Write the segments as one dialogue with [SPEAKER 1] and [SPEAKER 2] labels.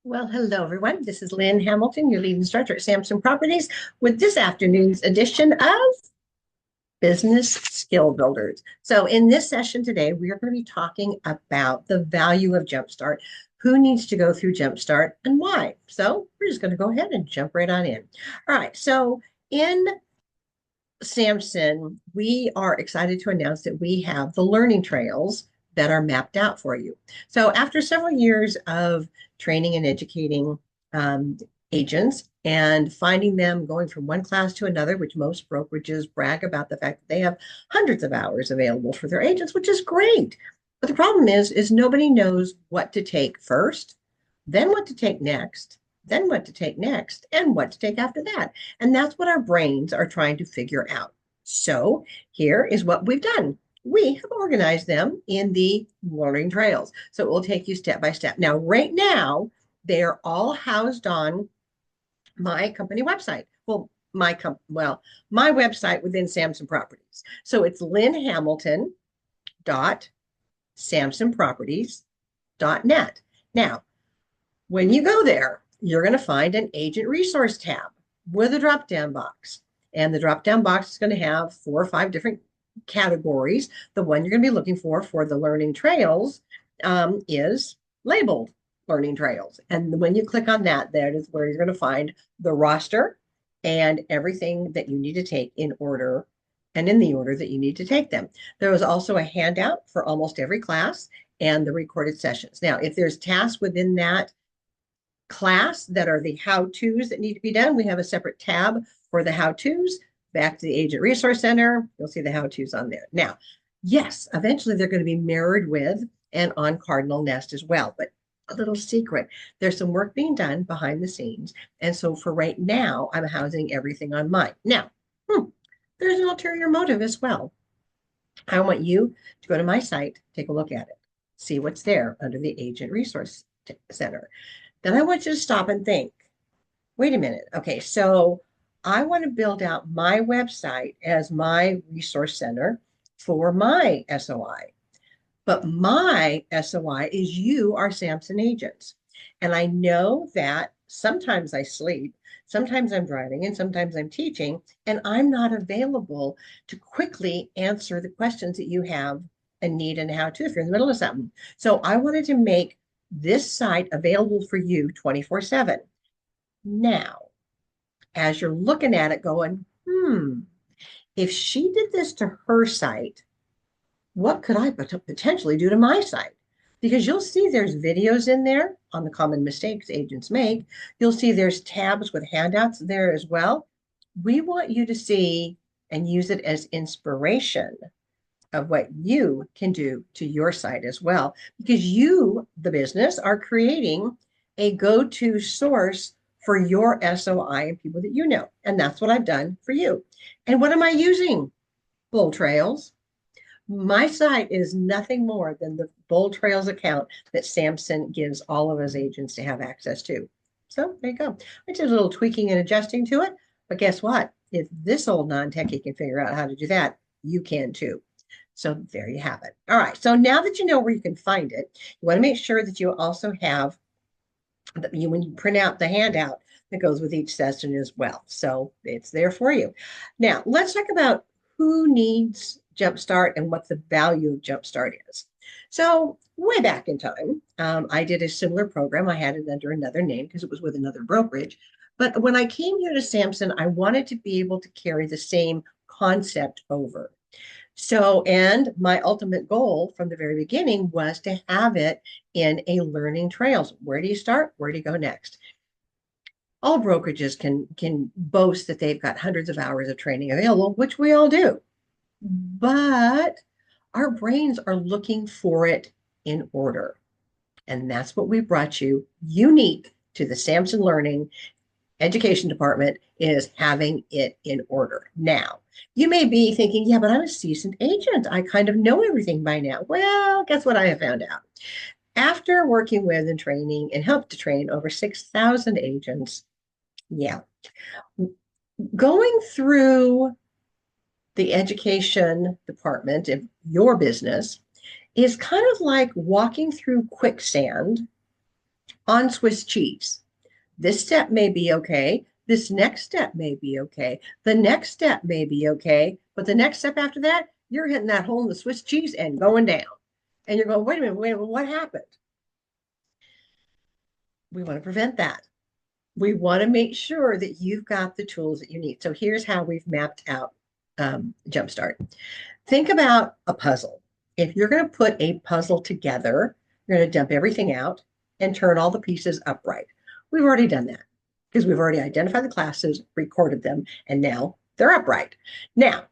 [SPEAKER 1] Well, hello, everyone. This is Lynn Hamilton, your lead instructor at Samson Properties, with this afternoon's edition of Business Skill Builders. So, in this session today, we are going to be talking about the value of Jumpstart, who needs to go through Jumpstart, and why. So, we're just going to go ahead and jump right on in. All right. So, in Samson, we are excited to announce that we have the learning trails that are mapped out for you. So, after several years of training and educating um, agents and finding them going from one class to another, which most brokerages brag about the fact that they have hundreds of hours available for their agents, which is great. But the problem is nobody knows what to take first, then what to take next, then what to take next, and what to take after that. And that's what our brains are trying to figure out. So here is what we've done. We have organized them in the learning trails. So it will take you step by step. Now, right now, they are all housed on my company website. My website within Samson Properties. So it's lynnhamilton.samsonproperties.net. Now, when you go there, you're going to find an agent resource tab with a drop down box. And the drop down box is going to have 4 or 5 different categories. The one you're going to be looking for the learning trails is labeled learning trails. And when you click on that, that is where you're going to find the roster and everything that you need to take in order and in the order that you need to take them. There is also a handout for almost every class and the recorded sessions. Now, if there's tasks within that class that are the how-tos that need to be done, we have a separate tab for the how-tos. Back to the Agent Resource Center, you'll see the how-tos on there. Now, yes, eventually they're going to be married with and on Cardinal Nest as well, but a little secret, there's some work being done behind the scenes. And so for right now, I'm housing everything on mine. Now, there's an ulterior motive as well. I want you to go to my site, take a look at it, see what's there under the Agent Resource Center. Then I want you to stop and think, wait a minute. Okay, so I want to build out my website as my resource center for my SOI. But my SOI is you, our Samson agents. And I know that sometimes I sleep, sometimes I'm driving, and sometimes I'm teaching, and I'm not available to quickly answer the questions that you have and need and how to if you're in the middle of something. So I wanted to make this site available for you 24/7. Now, as you're looking at it going, if she did this to her site, what could I potentially do to my site? Because you'll see there's videos in there on the common mistakes agents make. You'll see there's tabs with handouts there as well. We want you to see and use it as inspiration of what you can do to your site as well, because you, the business, are creating a go-to source for your SOI and people that you know. And that's what I've done for you. And what am I using? Bull Trails. My site is nothing more than the Bull Trails account that Samson gives all of his agents to have access to. So there you go. I did a little tweaking and adjusting to it. But guess what? If this old non-techie can figure out how to do that, you can too. So there you have it. All right. So now that you know where you can find it, you want to make sure that you also have when you print out the handout that goes with each session as well. So it's there for you. Now let's talk about who needs Jumpstart and what the value of Jumpstart is. So way back in time, I did a similar program. I had it under another name because it was with another brokerage. But when I came here to Samson, I wanted to be able to carry the same concept over. So, and my ultimate goal from the very beginning was to have it in a learning trails. Where do you start? Where do you go next? All brokerages can boast that they've got hundreds of hours of training available, which we all do. But our brains are looking for it in order. And that's what we brought you unique to the Samson Learning Education Department, is having it in order. Now, you may be thinking, yeah, but I'm a seasoned agent. I kind of know everything by now. Well, guess what I have found out? After working with and training and helped to train over 6,000 agents, yeah, going through the education department of your business is kind of like walking through quicksand on Swiss cheese. This step may be okay. This next step may be okay. The next step may be okay. But the next step after that, you're hitting that hole in the Swiss cheese and going down. And you're going, wait a minute, what happened? We want to prevent that. We want to make sure that you've got the tools that you need. So here's how we've mapped out Jumpstart. Think about a puzzle. If you're going to put a puzzle together, you're going to dump everything out and turn all the pieces upright. We've already done that because we've already identified the classes, recorded them, and now they're upright. Now,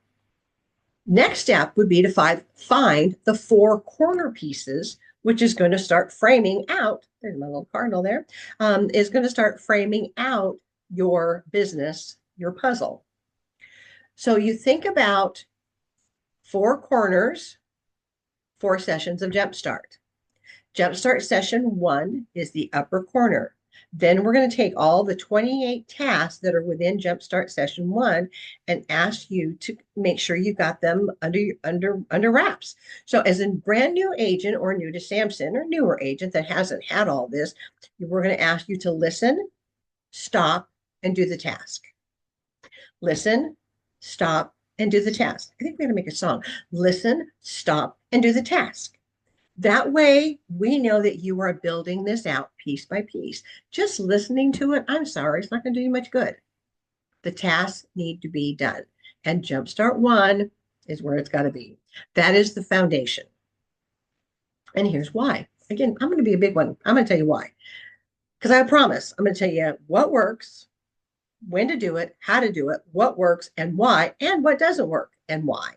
[SPEAKER 1] next step would be to find the four corner pieces, which is going to start framing out. There's my little cardinal there. Is going to start framing out your business, your puzzle. So you think about four corners, 4 sessions of Jumpstart. Jumpstart session 1 is the upper corner. Then we're going to take all the 28 tasks that are within Jumpstart session 1 and ask you to make sure you got them under wraps. So as a brand new agent or new to Samson or newer agent that hasn't had all this, we're going to ask you to listen, stop, and do the task. Listen, stop, and do the task. I think we're going to make a song. Listen, stop, and do the task. That way, we know that you are building this out piece by piece. Just listening to it, I'm sorry, it's not going to do you much good. The tasks need to be done. And Jumpstart 1 is where it's got to be. That is the foundation. And here's why. Again, I'm going to be a big one. I'm going to tell you why. Because I promise, I'm going to tell you what works, when to do it, how to do it, what works and why, and what doesn't work and why.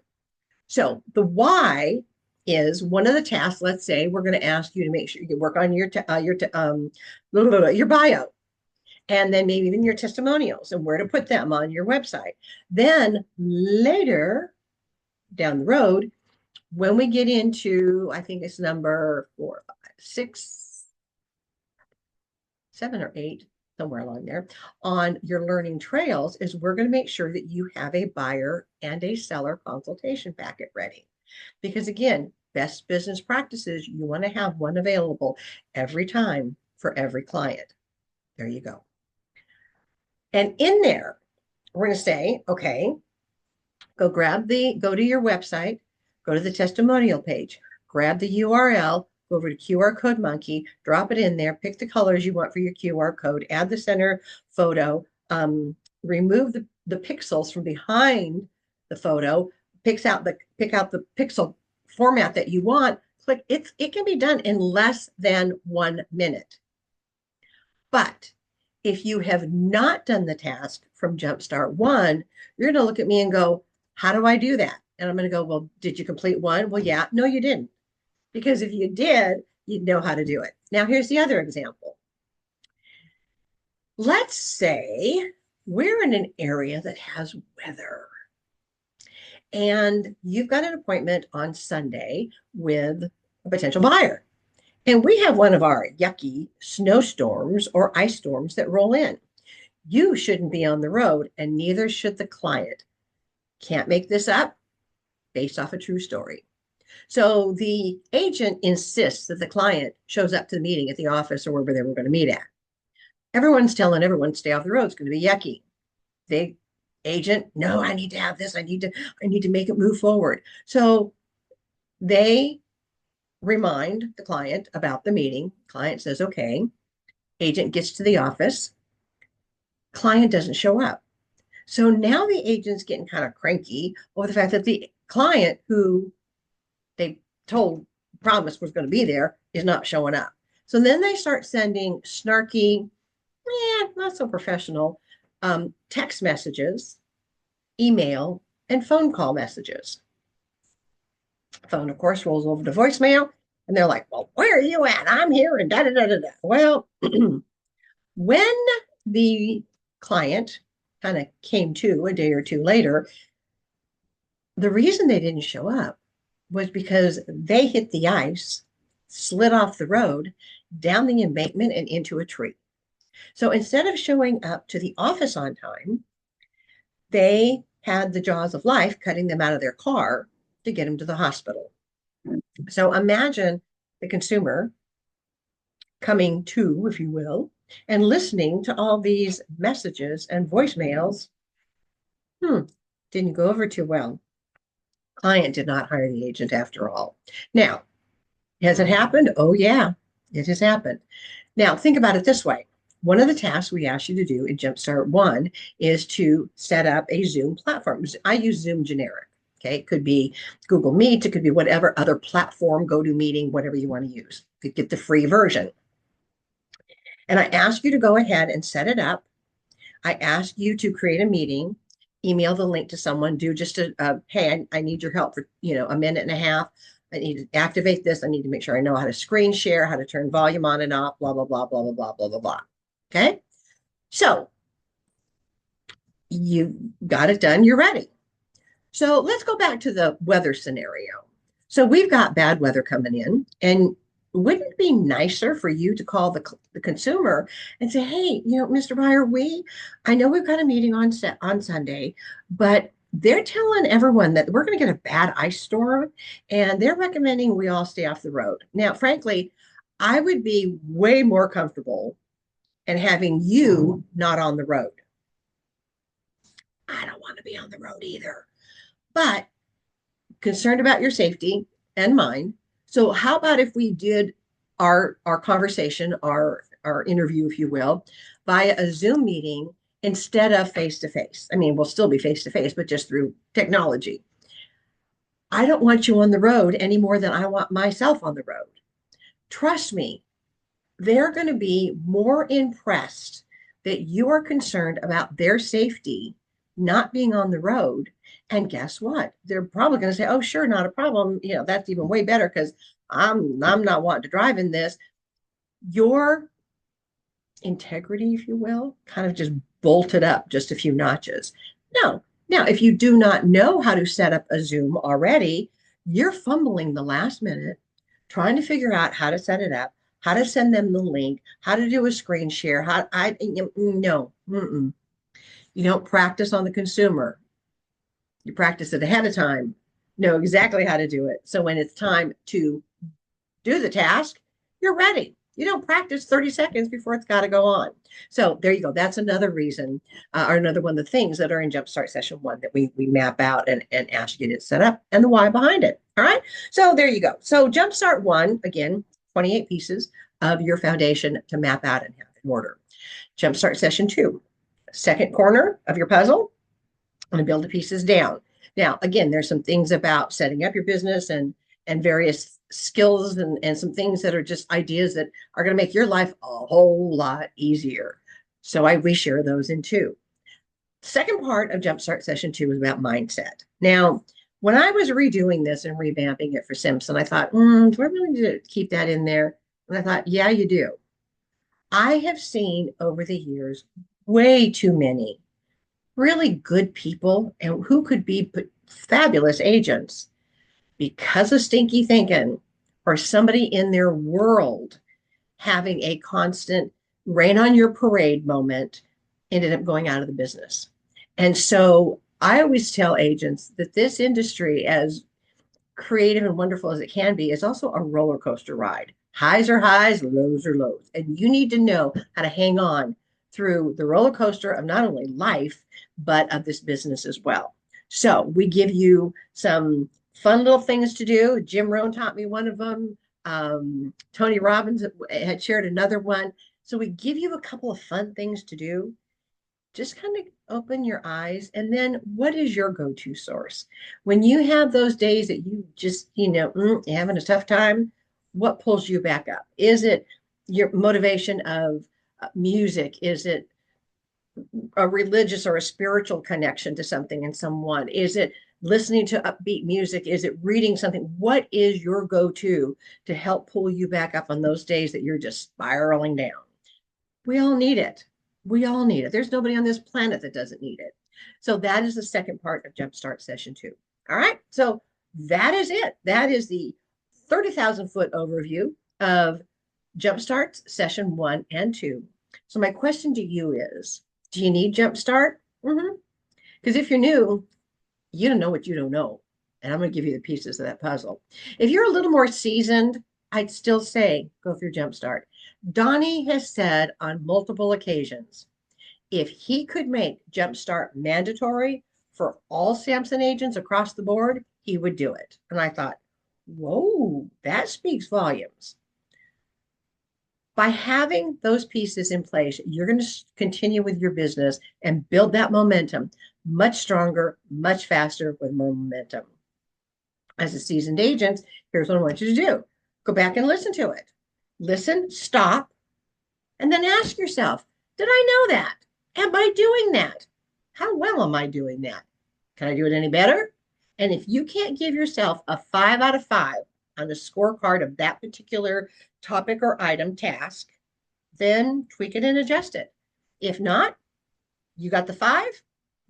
[SPEAKER 1] So the why is one of the tasks. Let's say we're going to ask you to make sure you work on your bio, and then maybe even your testimonials and where to put them on your website. Then later down the road, when we get into, I think it's number 4, 5, 6, 7, or 8, somewhere along there, on your learning trails, is we're going to make sure that you have a buyer and a seller consultation packet ready. Because again, best business practices, you want to have one available every time for every client. There you go. And in there, we're going to say, okay, go to your website, go to the testimonial page, grab the URL, go over to QR Code Monkey, drop it in there, pick the colors you want for your QR code, add the center photo, remove the pixels from behind the photo, pick out the pixel format that you want, click it. It can be done in less than 1 minute. But if you have not done the task from Jumpstart 1, you're going to look at me and go, how do I do that? And I'm going to go, well, did you complete 1? Well, yeah. No, you didn't. Because if you did, you'd know how to do it. Now, here's the other example. Let's say we're in an area that has weather. And you've got an appointment on Sunday with a potential buyer. And we have one of our yucky snowstorms or ice storms that roll in. You shouldn't be on the road, and neither should the client. Can't make this up, based off a true story. So the agent insists that the client shows up to the meeting at the office or wherever they were going to meet at. Everyone's telling everyone to stay off the road. It's going to be yucky. The agent, no, I need to have this. I need to make it move forward. So they remind the client about the meeting. Client says, okay. Agent gets to the office. Client doesn't show up. So now the agent's getting kind of cranky over the fact that the client who they promised was going to be there is not showing up. So then they start sending snarky, not so professional, text messages, email, and phone call messages. Phone, of course, rolls over to voicemail, and they're like, well, where are you at? I'm here, and da-da-da-da-da. Well, when the client kind of came to a day or two later, the reason they didn't show up was because they hit the ice, slid off the road, down the embankment, and into a tree. So instead of showing up to the office on time, they had the jaws of life cutting them out of their car to get them to the hospital. So imagine the consumer coming to, if you will, and listening to all these messages and voicemails. Didn't go over too well. Client did not hire the agent after all. Now, has it happened? Oh, yeah, it has happened. Now, think about it this way. One of the tasks we asked you to do in Jumpstart 1 is to set up a Zoom platform. I use Zoom generic. Okay, it could be Google Meet, it could be whatever other platform, GoToMeeting, whatever you want to use. You get the free version. And I ask you to go ahead and set it up. I ask you to create a meeting, email the link to someone, do just hey, I need your help for, a minute and a half. I need to activate this. I need to make sure I know how to screen share, how to turn volume on and off, blah, blah, blah, blah, blah, blah, blah, blah, blah. Okay. So you got it done. You're ready. So let's go back to the weather scenario. So we've got bad weather coming in, and wouldn't it be nicer for you to call the consumer and say, hey, Mr. Buyer, I know we've got a meeting on Sunday, but they're telling everyone that we're going to get a bad ice storm, and they're recommending we all stay off the road. Now, frankly, I would be way more comfortable in having you not on the road. I don't want to be on the road either, but concerned about your safety and mine. So how about if we did our conversation, our interview, if you will, via a Zoom meeting instead of face-to-face? I mean, we'll still be face-to-face, but just through technology. I don't want you on the road any more than I want myself on the road. Trust me, they're going to be more impressed that you are concerned about their safety not being on the road. And guess what? They're probably going to say, oh, sure, not a problem. That's even way better because I'm not wanting to drive in this. Your integrity, if you will, kind of just bolted up just a few notches. Now, if you do not know how to set up a Zoom already, you're fumbling the last minute, trying to figure out how to set it up, how to send them the link, how to do a screen share. No. You don't practice on the consumer. You practice it ahead of time, know exactly how to do it. So when it's time to do the task, you're ready. You don't practice 30 seconds before it's got to go on. So there you go. That's another reason, or another one of the things that are in Jumpstart Session 1 that we map out and ask you to set up, and the why behind it. All right. So there you go. So Jumpstart 1, again, 28 pieces of your foundation to map out and have in order. Jumpstart Session 2, second corner of your puzzle, I'm going to build the pieces down. Now, again, there's some things about setting up your business and various skills and some things that are just ideas that are going to make your life a whole lot easier. So we share those in 2. Second part of Jumpstart Session 2 is about mindset. Now, when I was redoing this and revamping it for Simpson, I thought, do I really need to keep that in there? And I thought, yeah, you do. I have seen over the years way too many really good people and who could be fabulous agents because of stinky thinking or somebody in their world having a constant rain on your parade moment ended up going out of the business. And so I always tell agents that this industry, as creative and wonderful as it can be, is also a roller coaster ride. Highs are highs, lows are lows. And you need to know how to hang on through the roller coaster of not only life, but of this business as well. So we give you some fun little things to do. Jim Rohn taught me one of them. Tony Robbins had shared another one. So we give you a couple of fun things to do. Just kind of open your eyes. And then what is your go-to source? When you have those days that you just, you're having a tough time, what pulls you back up? Is it your motivation of music? Is it a religious or a spiritual connection to something and someone? Is it listening to upbeat music? Is it reading something? What is your go-to to help pull you back up on those days that you're just spiraling down? We all need it. We all need it. There's nobody on this planet that doesn't need it. So that is the second part of Jumpstart Session 2. All right. So that is it. That is the 30,000 foot overview of Jumpstart Session 1 and 2. So my question to you is, do you need Jumpstart? Because if you're new, you don't know what you don't know. And I'm going to give you the pieces of that puzzle. If you're a little more seasoned, I'd still say go through JumpStart. Donnie has said on multiple occasions, if he could make JumpStart mandatory for all Samson agents across the board, he would do it. And I thought, whoa, that speaks volumes. By having those pieces in place, you're going to continue with your business and build that momentum much stronger, much faster with more momentum. As a seasoned agent, here's what I want you to do. Go back and listen to it. Listen, stop, and then ask yourself, did I know that? Am I doing that? How well am I doing that? Can I do it any better? And if you can't give yourself a 5 out of 5 on the scorecard of that particular topic or item task, then tweak it and adjust it. If not, you got the 5,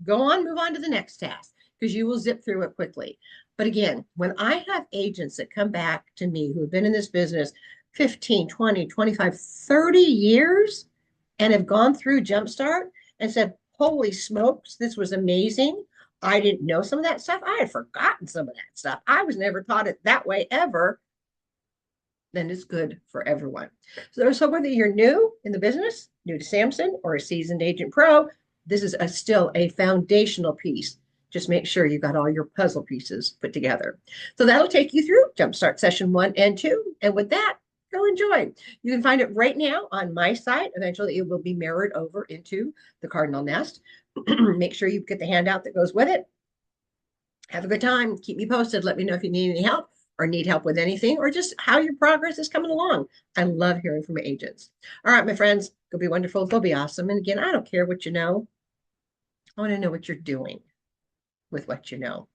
[SPEAKER 1] go on, move on to the next task because you will zip through it quickly. But again, when I have agents that come back to me who have been in this business 15, 20, 25, 30 years and have gone through JumpStart and said, holy smokes, this was amazing. I didn't know some of that stuff. I had forgotten some of that stuff. I was never taught it that way ever. Then it's good for everyone. So whether you're new in the business, new to Samson, or a seasoned agent pro, this is still a foundational piece. Just make sure you got all your puzzle pieces put together. So that'll take you through JumpStart session 1 and 2. And with that, go enjoy. You can find it right now on my site. Eventually, it will be mirrored over into the Cardinal Nest. Make sure you get the handout that goes with it. Have a good time. Keep me posted. Let me know if you need any help or need help with anything or just how your progress is coming along. I love hearing from agents. All right, my friends, go be wonderful. Go be awesome. And again, I don't care what you know. I want to know what you're doing with what you know.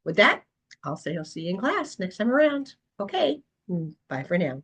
[SPEAKER 1] With that, I'll say I'll see you in class next time around. Okay, bye for now.